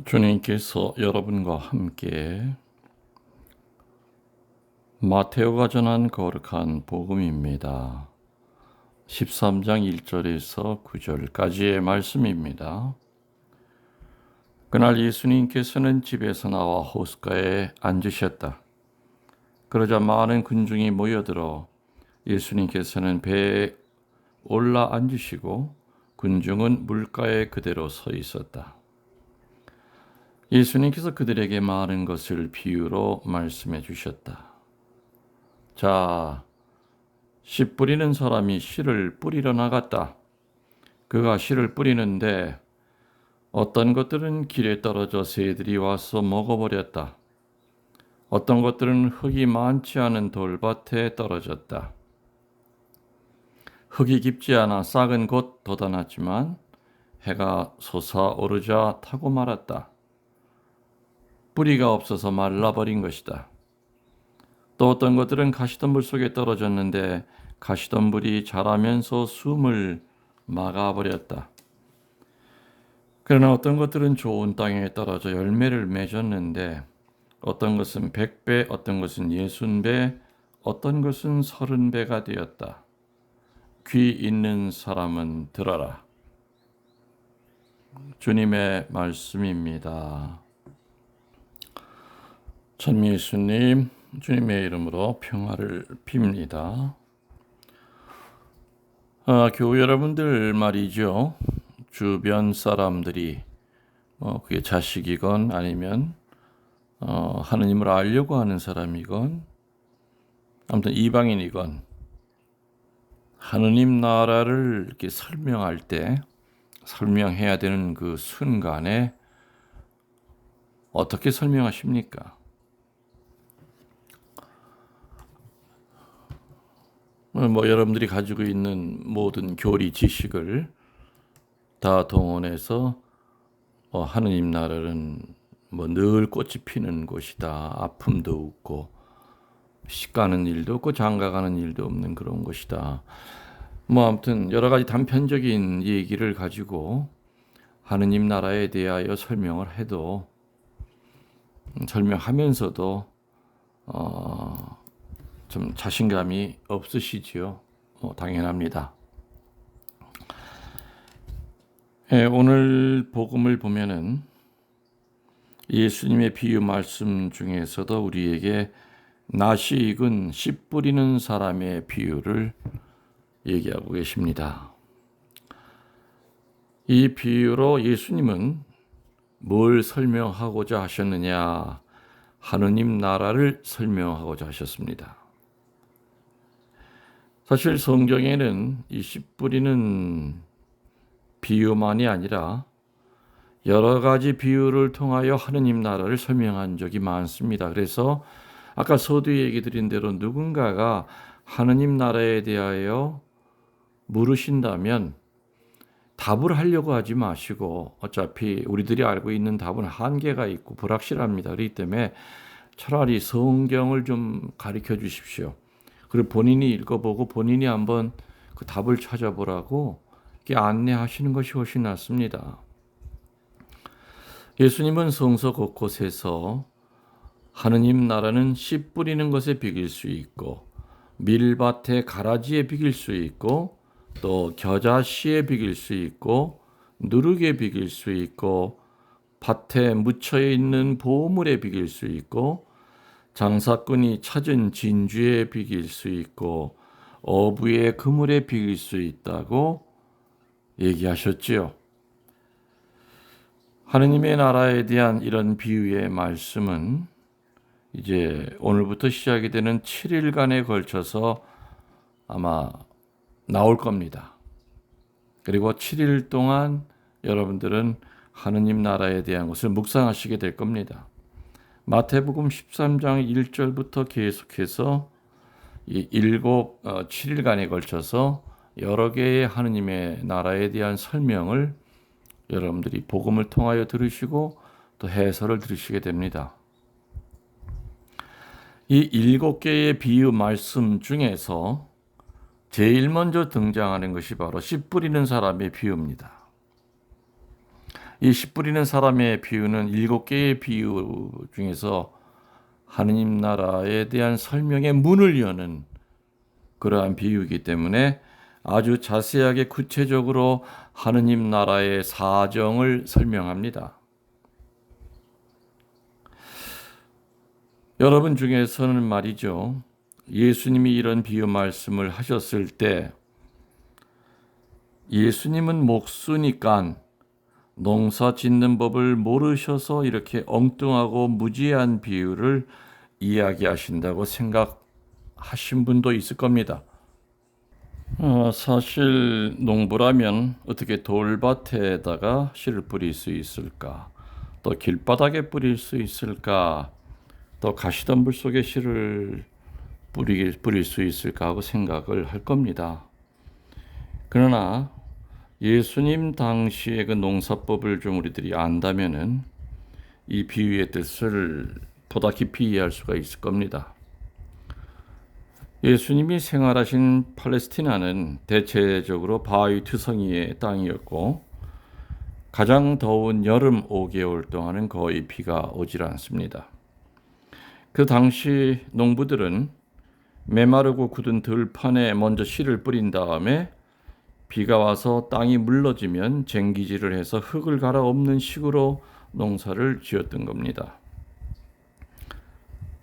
주님께서 여러분과 함께 마테오가 전한 거룩한 복음입니다. 13장 1절에서 9절까지의 말씀입니다. 그날 예수님께서는 집에서 나와 호숫가에 앉으셨다. 그러자 많은 군중이 모여들어 예수님께서는 배에 올라 앉으시고 군중은 물가에 그대로 서 있었다. 예수님께서 그들에게 많은 것을 비유로 말씀해 주셨다. 자, 씨 뿌리는 사람이 씨를 뿌리러 나갔다. 그가 씨를 뿌리는데 어떤 것들은 길에 떨어져 새들이 와서 먹어버렸다. 어떤 것들은 흙이 많지 않은 돌밭에 떨어졌다. 흙이 깊지 않아 싹은 곧 돋아났지만 해가 솟아오르자 타고 말았다. 뿌리가 없어서 말라버린 것이다. 또 어떤 것들은 가시덤불 속에 떨어졌는데 가시덤불이 자라면서 숨을 막아버렸다. 그러나 어떤 것들은 좋은 땅에 떨어져 열매를 맺었는데 어떤 것은 100배, 어떤 것은 60배, 어떤 것은 30배가 되었다. 귀 있는 사람은 들어라. 주님의 말씀입니다. 참 예수님, 주님의 이름으로 평화를 빕니다. 교우 여러분들 말이죠. 주변 사람들이 그게 자식이건 아니면 하느님을 알려고 하는 사람이건 아무튼 이방인이건 하느님 나라를 이렇게 설명할 때 설명해야 되는 그 순간에 어떻게 설명하십니까? 여러분들이 가지고 있는 모든 교리 지식을 다 동원해서 하느님 나라는 늘 꽃이 피는 곳이다. 아픔도 없고 시 가는 일도 없고 장가 가는 일도 없는 그런 곳이다. 아무튼 여러 가지 단편적인 얘기를 가지고 하느님 나라에 대하여 설명을 해도 설명하면서도 좀 자신감이 없으시지요. 당연합니다. 오늘 복음을 보면은 예수님의 비유 말씀 중에서도 우리에게 낫이 익은 씨 뿌리는 사람의 비유를 얘기하고 계십니다. 이 비유로 예수님은 뭘 설명하고자 하셨느냐? 하느님 나라를 설명하고자 하셨습니다. 사실 성경에는 이 씨 뿌리는 비유만이 아니라 여러 가지 비유를 통하여 하느님 나라를 설명한 적이 많습니다. 그래서 아까 서두에 얘기 드린 대로 누군가가 하느님 나라에 대하여 물으신다면 답을 하려고 하지 마시고 어차피 우리들이 알고 있는 답은 한계가 있고 불확실합니다. 그렇기 때문에 차라리 성경을 좀 가르쳐 주십시오. 그리고 본인이 읽어보고 본인이 한번 그 답을 찾아보라고 이렇게 안내하시는 것이 훨씬 낫습니다. 예수님은 성서 곳곳에서 하느님 나라는 씨 뿌리는 것에 비길 수 있고 밀밭의 가라지에 비길 수 있고 또 겨자씨에 비길 수 있고 누룩에 비길 수 있고 밭에 묻혀 있는 보물에 비길 수 있고 장사꾼이 찾은 진주에 비길 수 있고 어부의 그물에 비길 수 있다고 얘기하셨지요. 하느님의 나라에 대한 이런 비유의 말씀은 이제 오늘부터 시작이 되는 7일간에 걸쳐서 아마 나올 겁니다. 그리고 7일 동안 여러분들은 하느님 나라에 대한 것을 묵상하시게 될 겁니다. 마태복음 13장 1절부터 계속해서 이 7일간에 걸쳐서 여러 개의 하느님의 나라에 대한 설명을 여러분들이 복음을 통하여 들으시고 또 해설을 들으시게 됩니다. 이 7개의 비유 말씀 중에서 제일 먼저 등장하는 것이 바로 씨 뿌리는 사람의 비유입니다. 이 씨 뿌리는 사람의 비유는 7개의 비유 중에서 하느님 나라에 대한 설명의 문을 여는 그러한 비유이기 때문에 아주 자세하게 구체적으로 하느님 나라의 사정을 설명합니다. 여러분 중에서는 말이죠, 예수님이 이런 비유 말씀을 하셨을 때 예수님은 목수니까 농사 짓는 법을 모르셔서 이렇게 엉뚱하고 무지한 비유를 이야기하신다고 생각하신 분도 있을 겁니다. 사실 농부라면 어떻게 돌밭에다가 씨를 뿌릴 수 있을까? 또 길바닥에 뿌릴 수 있을까? 또 가시덤불 속에 씨를 뿌릴 수 있을까 하고 생각을 할 겁니다. 그러나 예수님 당시의 그 농사법을 좀 우리들이 안다면은 이 비유의 뜻을 보다 깊이 이해할 수가 있을 겁니다. 예수님이 생활하신 팔레스티나는 대체적으로 바위 투성이의 땅이었고 가장 더운 여름 5개월 동안은 거의 비가 오질 않습니다. 그 당시 농부들은 메마르고 굳은 들판에 먼저 씨를 뿌린 다음에 비가 와서 땅이 물러지면 쟁기질을 해서 흙을 갈아엎는 식으로 농사를 지었던 겁니다.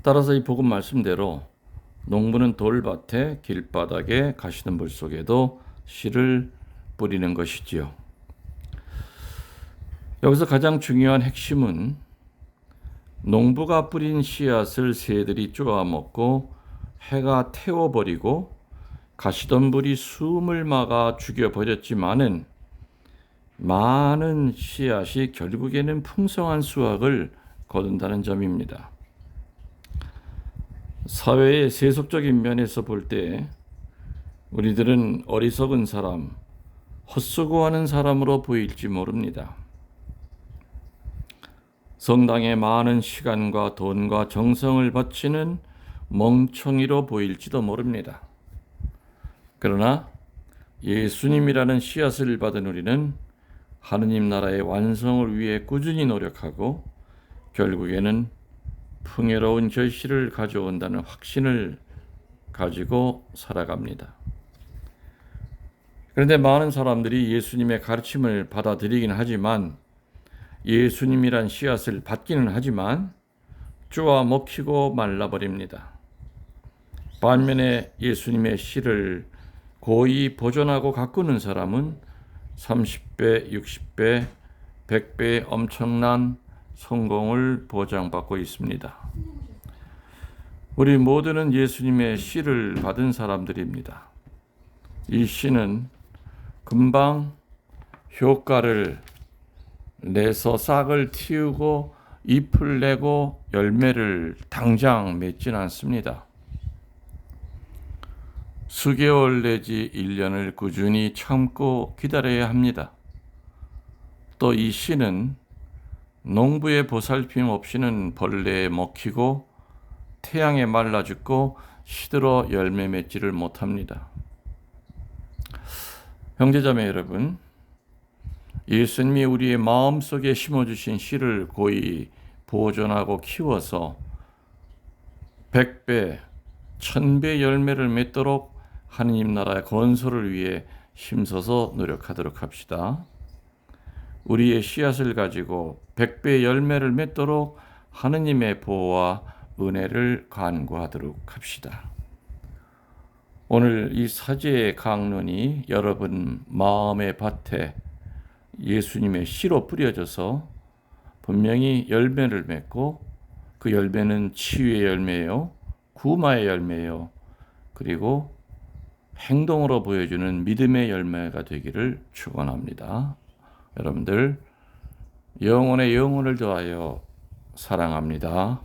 따라서 이 복음 말씀대로 농부는 돌밭에 길바닥에 가시덤불 속에도 씨를 뿌리는 것이지요. 여기서 가장 중요한 핵심은 농부가 뿌린 씨앗을 새들이 쪼아먹고 해가 태워버리고 가시덤불이 숨을 막아 죽여버렸지만은 많은 씨앗이 결국에는 풍성한 수확을 거둔다는 점입니다. 사회의 세속적인 면에서 볼 때 우리들은 어리석은 사람, 헛수고하는 사람으로 보일지 모릅니다. 성당에 많은 시간과 돈과 정성을 바치는 멍청이로 보일지도 모릅니다. 그러나 예수님이라는 씨앗을 받은 우리는 하느님 나라의 완성을 위해 꾸준히 노력하고 결국에는 풍요로운 결실을 가져온다는 확신을 가지고 살아갑니다. 그런데 많은 사람들이 예수님의 가르침을 받아들이긴 하지만 예수님이란 씨앗을 받기는 하지만 쪼아 먹히고 말라버립니다. 반면에 예수님의 씨를 고이 보존하고 가꾸는 사람은 30배, 60배, 100배의 엄청난 성공을 보장받고 있습니다. 우리 모두는 예수님의 씨를 받은 사람들입니다. 이 씨는 금방 효과를 내서 싹을 틔우고 잎을 내고 열매를 당장 맺진 않습니다. 수개월 내지 1년을 꾸준히 참고 기다려야 합니다. 또 이 씨는 농부의 보살핌 없이는 벌레에 먹히고 태양에 말라 죽고 시들어 열매 맺지를 못합니다. 형제자매 여러분, 예수님이 우리의 마음속에 심어주신 씨를 고이 보존하고 키워서 100배, 1000배 열매를 맺도록 하느님 나라의 건설을 위해 힘써서 노력하도록 합시다. 우리의 씨앗을 가지고 100배의 열매를 맺도록 하느님의 보호와 은혜를 간구하도록 합시다. 오늘 이 사제의 강론이 여러분 마음의 밭에 예수님의 씨로 뿌려져서 분명히 열매를 맺고 그 열매는 치유의 열매요, 구마의 열매요, 그리고 행동으로 보여주는 믿음의 열매가 되기를 축원합니다. 여러분들 영혼의 영혼을 더하여 사랑합니다.